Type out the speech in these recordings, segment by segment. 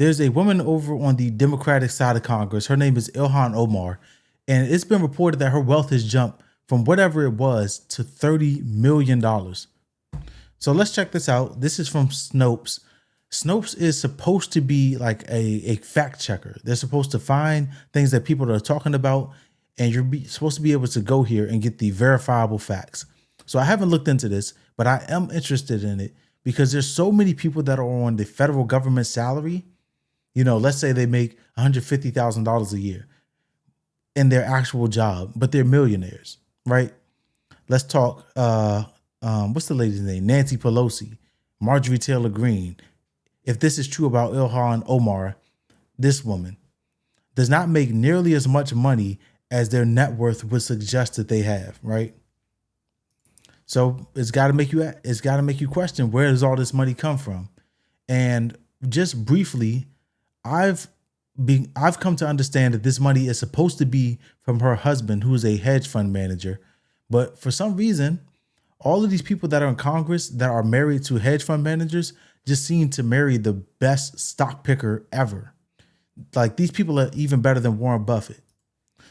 There's a woman over on the Democratic side of Congress. Her name is Ilhan Omar, and it's been reported that her wealth has jumped from whatever it was to $30 million. So let's check this out. This is from Snopes. Snopes is supposed to be like a fact checker. They're supposed to find things that people are talking about, and supposed to be able to go here and get the verifiable facts. So I haven't looked into this, but I am interested in it because there's so many people that are on the federal government salary. Let's say they make $150,000 a year in their actual job, but they're millionaires, right? Let's talk. What's the lady's name? Nancy Pelosi, Marjorie Taylor Greene. If this is true about Ilhan Omar, this woman does not make nearly as much money as their net worth would suggest that they have, right? So it's got to make you question, where does all this money come from? And just briefly, I've come to understand that this money is supposed to be from her husband, who is a hedge fund manager. But for some reason, all of these people that are in Congress that are married to hedge fund managers just seem to marry the best stock picker ever. Like, these people are even better than Warren Buffett.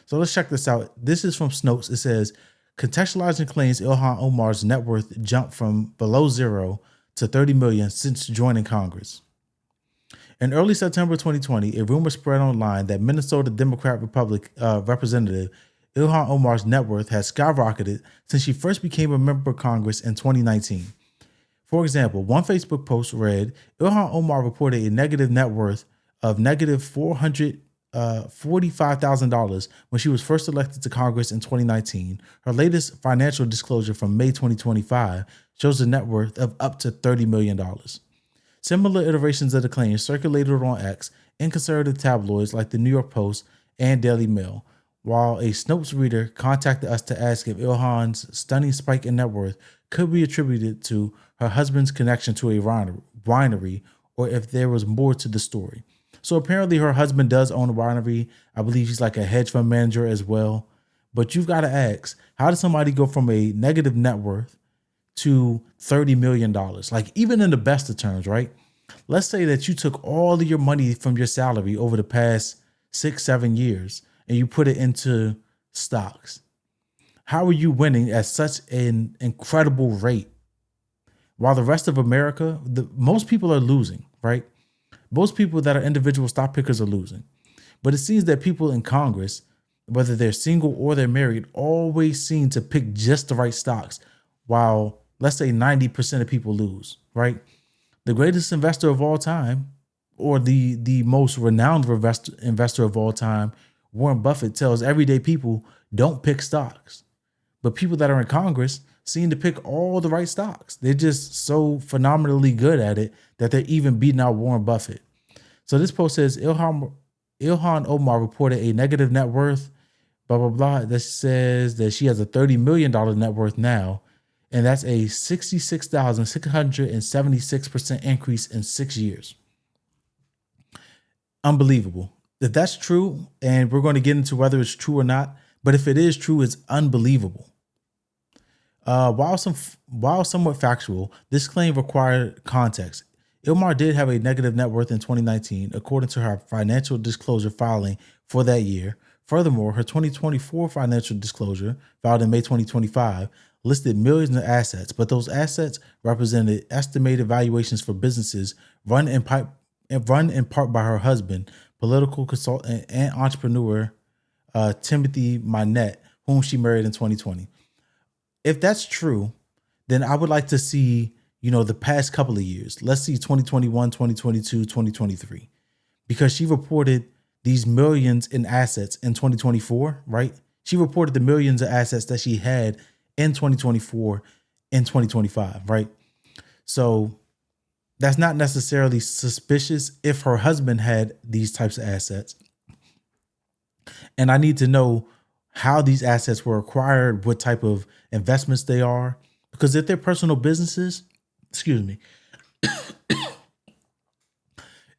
So let's check this out. This is from Snopes. It says, contextualizing claims Ilhan Omar's net worth jumped from below zero to 30 million since joining Congress. In early September 2020, a rumor spread online that Minnesota Democrat Representative Ilhan Omar's net worth has skyrocketed since she first became a member of Congress in 2019. For example, one Facebook post read, Ilhan Omar reported a negative net worth of negative $445,000 when she was first elected to Congress in 2019. Her latest financial disclosure from May 2025 shows a net worth of up to $30 million. Similar iterations of the claim circulated on X in conservative tabloids like the New York Post and Daily Mail, while a Snopes reader contacted us to ask if Ilhan's stunning spike in net worth could be attributed to her husband's connection to a winery or if there was more to the story. So apparently her husband does own a winery. I believe he's like a hedge fund manager as well. But you've got to ask, how does somebody go from a negative net worth to $30 million? Like, even in the best of terms, right? Let's say that you took all of your money from your salary over the past 6-7 years and you put it into stocks. How are you winning at such an incredible rate while the rest of America, most people are losing, right? Most people that are individual stock pickers are losing. But it seems that people in Congress, whether they're single or they're married, always seem to pick just the right stocks, while let's say 90% of people lose, right? The greatest investor of all time, or the most renowned investor of all time, Warren Buffett, tells everyday people, don't pick stocks. But people that are in Congress seem to pick all the right stocks. They're just so phenomenally good at it that they're even beating out Warren Buffett. So this post says Ilhan Omar reported a negative net worth, blah, blah, blah. That says that she has a $30 million net worth now. And that's a 66,676% increase in 6 years. Unbelievable. If that's true, and we're going to get into whether it's true or not, but if it is true, it's unbelievable. While somewhat factual, this claim required context. Ilmar did have a negative net worth in 2019, according to her financial disclosure filing for that year. Furthermore, her 2024 financial disclosure, filed in May 2025, listed millions of assets, but those assets represented estimated valuations for businesses run in part by her husband, political consultant and entrepreneur Timothy Minette, whom she married in 2020. If that's true, then I would like to see, the past couple of years. Let's see 2021, 2022, 2023, because she reported these millions in assets in 2024, right? She reported the millions of assets that she had in 2024 and 2025, right? So that's not necessarily suspicious if her husband had these types of assets. And I need to know how these assets were acquired, what type of investments they are, because if they're personal businesses,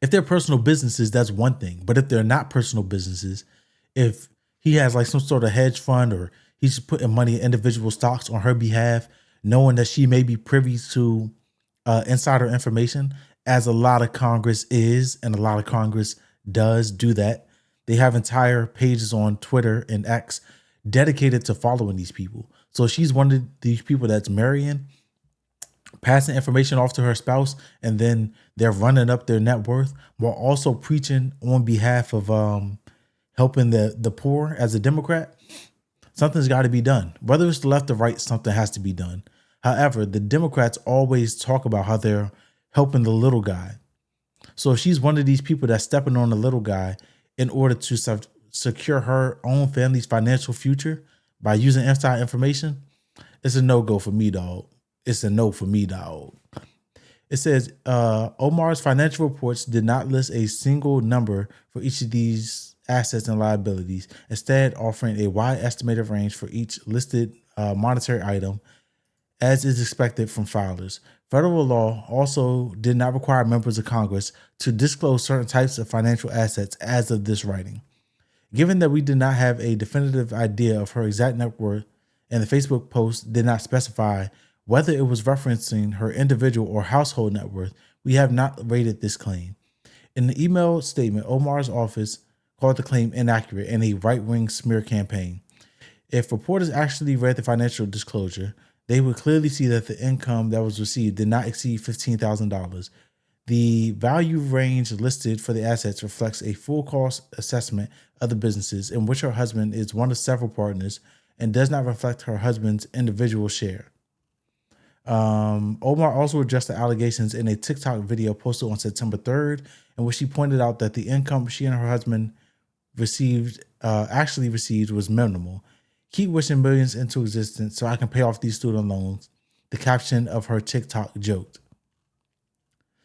if they're personal businesses, that's one thing. But if they're not personal businesses, if he has like some sort of hedge fund or he's putting money in individual stocks on her behalf, knowing that she may be privy to insider information, as a lot of Congress is, and a lot of Congress does do that. They have entire pages on Twitter and X dedicated to following these people. So she's one of these people that's marrying, passing information off to her spouse, and then they're running up their net worth while also preaching on behalf of helping the poor. As a Democrat, something's got to be done. Whether it's the left or right, something has to be done. However, the Democrats always talk about how they're helping the little guy. So if she's one of these people that's stepping on the little guy in order to secure her own family's financial future by using inside information, it's a no-go for me, dog. It's a no for me, dog. It says Omar's financial reports did not list a single number for each of these assets and liabilities, instead offering a wide estimated range for each listed monetary item, as is expected from filers. Federal law also did not require members of Congress to disclose certain types of financial assets as of this writing. Given that we did not have a definitive idea of her exact net worth, and the Facebook post did not specify whether it was referencing her individual or household net worth, we have not rated this claim. In the email statement, Omar's office called the claim inaccurate and a right-wing smear campaign. If reporters actually read the financial disclosure, they would clearly see that the income that was received did not exceed $15,000. The value range listed for the assets reflects a full cost assessment of the businesses in which her husband is one of several partners and does not reflect her husband's individual share. Omar also addressed the allegations in a TikTok video posted on September 3rd, in which she pointed out that the income she and her husband actually received was minimal. Keep wishing millions into existence so I can pay off these student loans, the caption of her TikTok joked.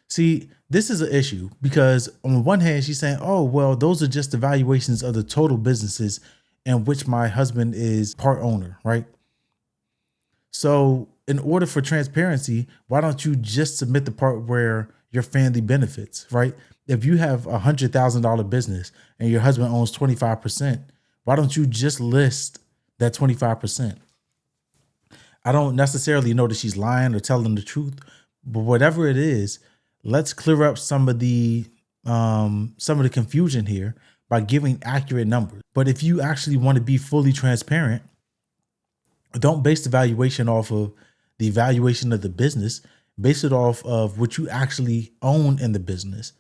See, this is an issue because on one hand, she's saying, oh, well, those are just the valuations of the total businesses in which my husband is part owner, right? So in order for transparency, why don't you just submit the part where your family benefits, right? If you have $100,000 business and your husband owns 25%, why don't you just list that 25%? I don't necessarily know that she's lying or telling the truth, but whatever it is, let's clear up some of the confusion here by giving accurate numbers. But if you actually want to be fully transparent, don't base the valuation off of the valuation of the business. Base it off of what you actually own in the business,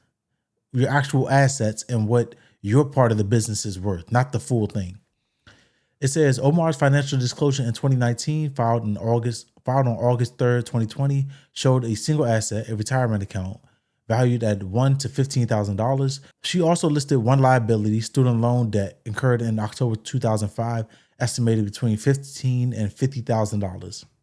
your actual assets, and what your part of the business is worth, not the full thing. It says Omar's financial disclosure in 2019, filed on August 3rd, 2020, showed a single asset, a retirement account, valued at $1,000 to $15,000. She also listed one liability, student loan debt, incurred in October 2005, estimated between $15,000 and $50,000.